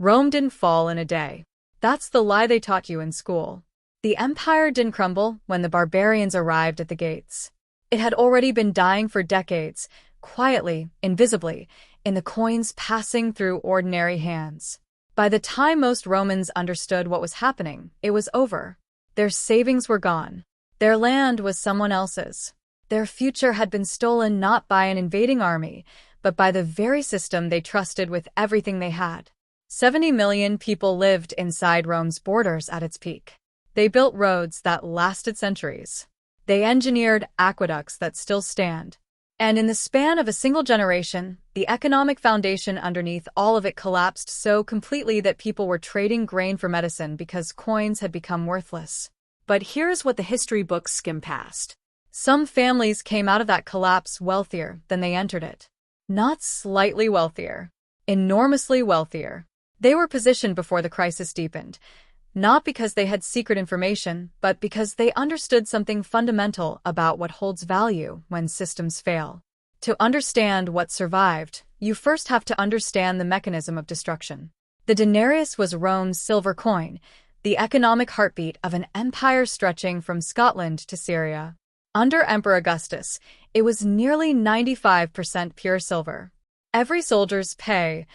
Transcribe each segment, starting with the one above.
Rome didn't fall in a day. That's the lie they taught you in school. The empire didn't crumble when the barbarians arrived at the gates. It had already been dying for decades, quietly, invisibly, in the coins passing through ordinary hands. By the time most Romans understood what was happening, it was over. Their savings were gone. Their land was someone else's. Their future had been stolen not by an invading army, but by the very system they trusted with everything they had. 70 million people lived inside Rome's borders at its peak. They built roads that lasted centuries. They engineered aqueducts that still stand. And in the span of a single generation, the economic foundation underneath all of it collapsed so completely that people were trading grain for medicine because coins had become worthless. But here's what the history books skim past. Some families came out of that collapse wealthier than they entered it. Not slightly wealthier. Enormously wealthier. They were positioned before the crisis deepened. Not because they had secret information, but because they understood something fundamental about what holds value when systems fail. To understand what survived, you first have to understand the mechanism of destruction. The denarius was Rome's silver coin, the economic heartbeat of an empire stretching from Scotland to Syria. Under Emperor Augustus, it was nearly 95% pure silver. Every soldier's pay,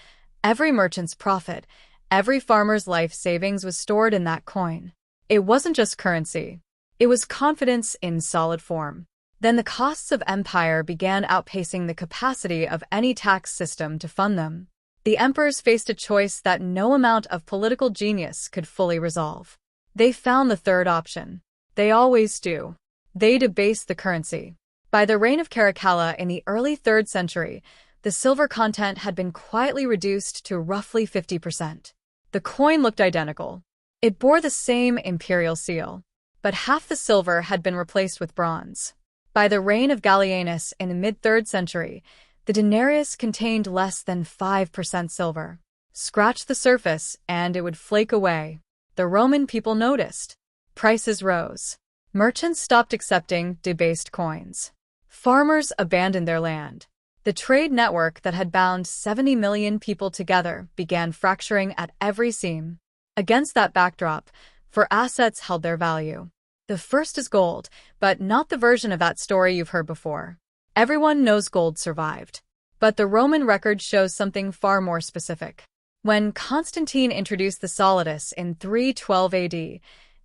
every merchant's profit, every farmer's life savings was stored in that coin. It wasn't just currency. It was confidence in solid form. Then the costs of empire began outpacing the capacity of any tax system to fund them. The emperors faced a choice that no amount of political genius could fully resolve. They found the third option. They always do. They debased the currency. By the reign of Caracalla in the early 3rd century, the silver content had been quietly reduced to roughly 50%. The coin looked identical. It bore the same imperial seal, but half the silver had been replaced with bronze. By the reign of Gallienus in the mid-3rd century, the denarius contained less than 5% silver. Scratch the surface and it would flake away. The Roman people noticed. Prices rose. Merchants stopped accepting debased coins. Farmers abandoned their land. The trade network that had bound 70 million people together began fracturing at every seam. Against that backdrop, four assets held their value. The first is gold, but not the version of that story you've heard before. Everyone knows gold survived. But the Roman record shows something far more specific. When Constantine introduced the solidus in 312 AD,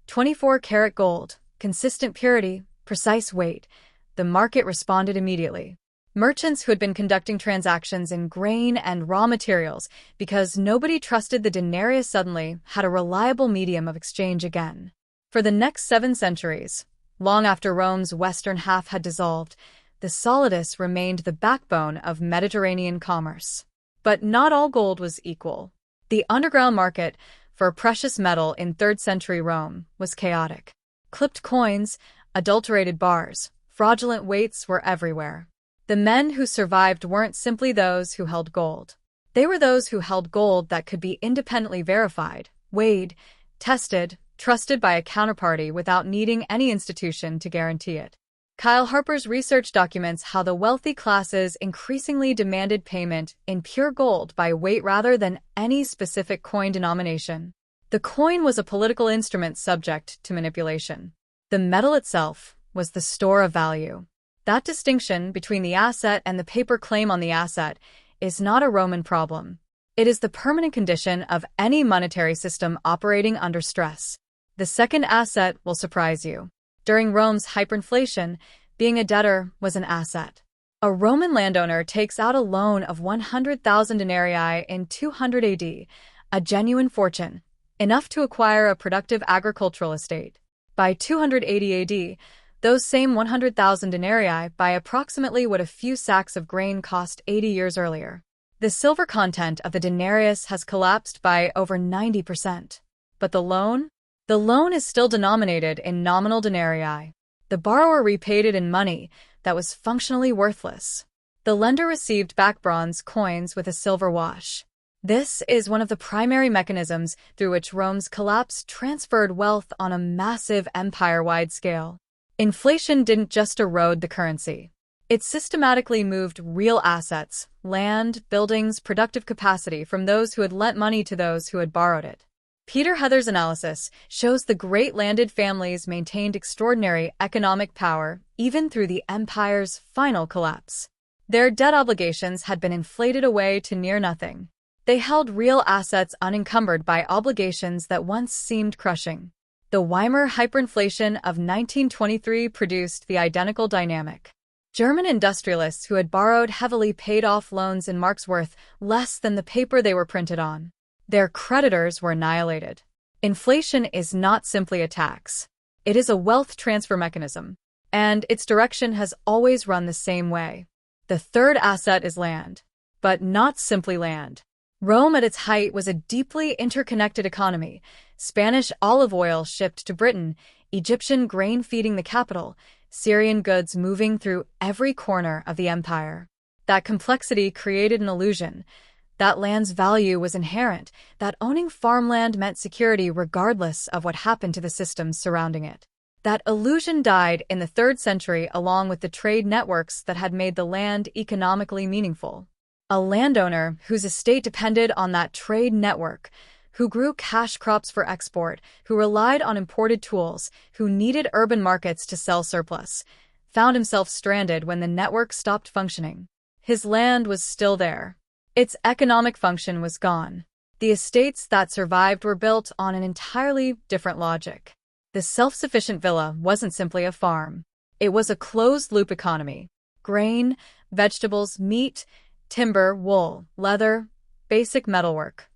24-karat gold, consistent purity, precise weight, the market responded immediately. Merchants who had been conducting transactions in grain and raw materials because nobody trusted the denarius suddenly had a reliable medium of exchange again. For the next 7 centuries, long after Rome's western half had dissolved, the solidus remained the backbone of Mediterranean commerce. But not all gold was equal. The underground market for precious metal in 3rd century Rome was chaotic. Clipped coins, adulterated bars, fraudulent weights were everywhere. The men who survived weren't simply those who held gold. They were those who held gold that could be independently verified, weighed, tested, trusted by a counterparty without needing any institution to guarantee it. Kyle Harper's research documents how the wealthy classes increasingly demanded payment in pure gold by weight rather than any specific coin denomination. The coin was a political instrument subject to manipulation. The metal itself was the store of value. That distinction between the asset and the paper claim on the asset is not a Roman problem. It is the permanent condition of any monetary system operating under stress. The second asset will surprise you. During Rome's hyperinflation, being a debtor was an asset. A Roman landowner takes out a loan of 100,000 denarii in 200 AD, a genuine fortune, enough to acquire a productive agricultural estate. By 280 AD, those same 100,000 denarii buy approximately what a few sacks of grain cost 80 years earlier. The silver content of the denarius has collapsed by over 90%. But the loan? The loan is still denominated in nominal denarii. The borrower repaid it in money that was functionally worthless. The lender received back bronze coins with a silver wash. This is one of the primary mechanisms through which Rome's collapse transferred wealth on a massive empire-wide scale. Inflation didn't just erode the currency. It systematically moved real assets, land, buildings, productive capacity from those who had lent money to those who had borrowed it. Peter Heather's analysis shows the great landed families maintained extraordinary economic power even through the empire's final collapse. Their debt obligations had been inflated away to near nothing. They held real assets unencumbered by obligations that once seemed crushing. The Weimar hyperinflation of 1923 produced the identical dynamic. German industrialists who had borrowed heavily paid off loans in marks worth less than the paper they were printed on. Their creditors were annihilated. Inflation is not simply a tax. It is a wealth transfer mechanism, and its direction has always run the same way. The third asset is land, but not simply land. Rome at its height was a deeply interconnected economy. Spanish olive oil shipped to Britain, Egyptian grain feeding the capital, Syrian goods moving through every corner of the empire. That complexity created an illusion that land's value was inherent, that owning farmland meant security regardless of what happened to the systems surrounding it. That illusion died in the 3rd century along with the trade networks that had made the land economically meaningful. A landowner whose estate depended on that trade network, who grew cash crops for export, who relied on imported tools, who needed urban markets to sell surplus, found himself stranded when the network stopped functioning. His land was still there. Its economic function was gone. The estates that survived were built on an entirely different logic. The self-sufficient villa wasn't simply a farm. It was a closed-loop economy. Grain, vegetables, meat, timber, wool, leather, basic metalwork,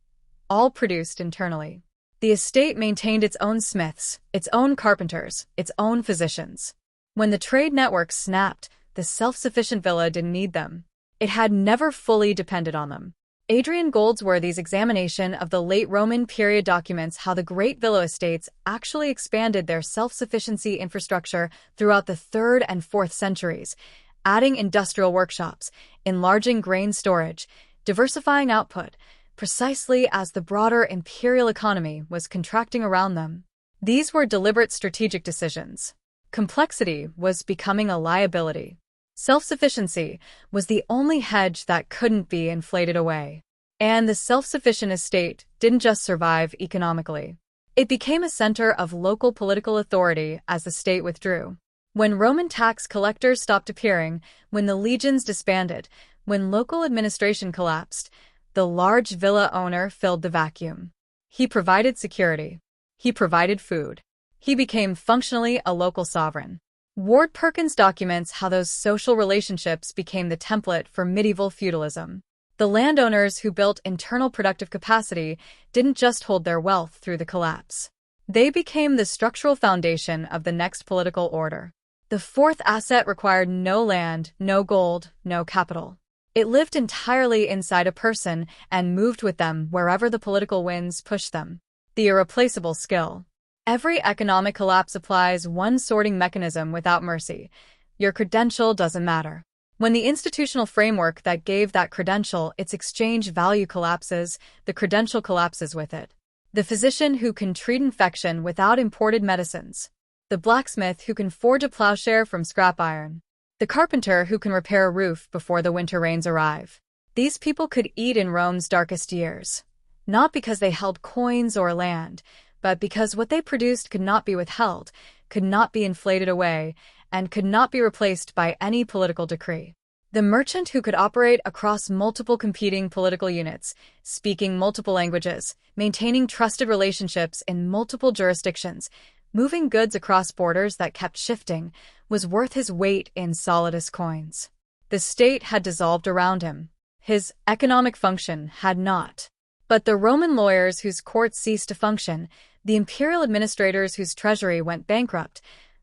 all produced internally. The estate maintained its own smiths, its own carpenters, its own physicians. When the trade network snapped, the self-sufficient villa didn't need them. It had never fully depended on them. Adrian Goldsworthy's examination of the late Roman period documents how the great villa estates actually expanded their self-sufficiency infrastructure throughout the 3rd and 4th centuries, adding industrial workshops, enlarging grain storage, diversifying output, precisely as the broader imperial economy was contracting around them. These were deliberate strategic decisions. Complexity was becoming a liability. Self-sufficiency was the only hedge that couldn't be inflated away. And the self-sufficient estate didn't just survive economically. It became a center of local political authority as the state withdrew. When Roman tax collectors stopped appearing, when the legions disbanded, when local administration collapsed, the large villa owner filled the vacuum. He provided security. He provided food. He became functionally a local sovereign. Ward Perkins documents how those social relationships became the template for medieval feudalism. The landowners who built internal productive capacity didn't just hold their wealth through the collapse. They became the structural foundation of the next political order. The fourth asset required no land, no gold, no capital. It lived entirely inside a person and moved with them wherever the political winds pushed them. The irreplaceable skill. Every economic collapse applies one sorting mechanism without mercy. Your credential doesn't matter. When the institutional framework that gave that credential its exchange value collapses, the credential collapses with it. The physician who can treat infection without imported medicines. The blacksmith who can forge a plowshare from scrap iron. The carpenter who can repair a roof before the winter rains arrive. These people could eat in Rome's darkest years. Not because they held coins or land, but because what they produced could not be withheld, could not be inflated away, and could not be replaced by any political decree. The merchant who could operate across multiple competing political units, speaking multiple languages, maintaining trusted relationships in multiple jurisdictions, moving goods across borders that kept shifting, was worth his weight in solidus coins. The state had dissolved around him. His economic function had not. But the Roman lawyers whose courts ceased to function, the imperial administrators whose treasury went bankrupt,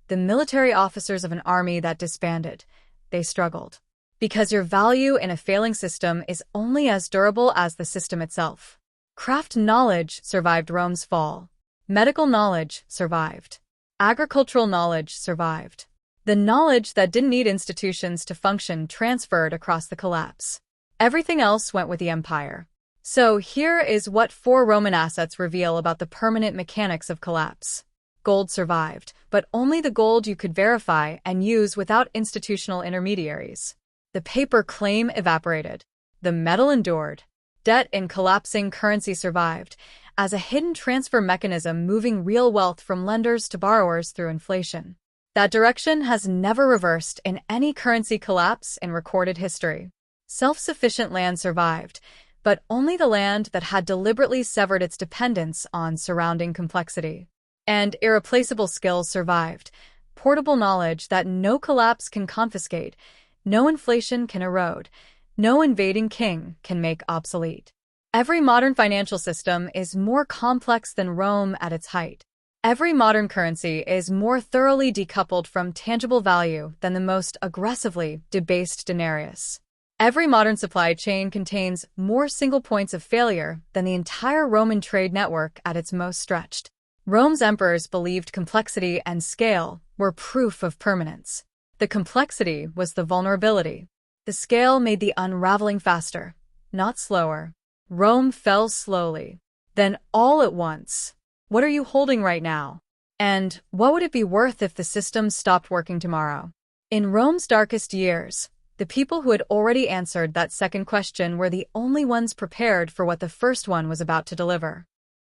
the military officers of an army that disbanded, they struggled. Because your value in a failing system is only as durable as the system itself. Craft knowledge survived Rome's fall. Medical knowledge survived. Agricultural knowledge survived. The knowledge that didn't need institutions to function transferred across the collapse. Everything else went with the empire. So here is what 4 Roman assets reveal about the permanent mechanics of collapse. Gold survived, but only the gold you could verify and use without institutional intermediaries. The paper claim evaporated. The metal endured. Debt in collapsing currency survived, as a hidden transfer mechanism moving real wealth from lenders to borrowers through inflation. That direction has never reversed in any currency collapse in recorded history. Self-sufficient land survived, but only the land that had deliberately severed its dependence on surrounding complexity. And irreplaceable skills survived, portable knowledge that no collapse can confiscate, no inflation can erode, no invading king can make obsolete. Every modern financial system is more complex than Rome at its height. Every modern currency is more thoroughly decoupled from tangible value than the most aggressively debased denarius. Every modern supply chain contains more single points of failure than the entire Roman trade network at its most stretched. Rome's emperors believed complexity and scale were proof of permanence. The complexity was the vulnerability. The scale made the unraveling faster, not slower. Rome fell slowly, then all at once. What are you holding right now? And what would it be worth if the system stopped working tomorrow? In Rome's darkest years, the people who had already answered that second question were the only ones prepared for what the first one was about to deliver.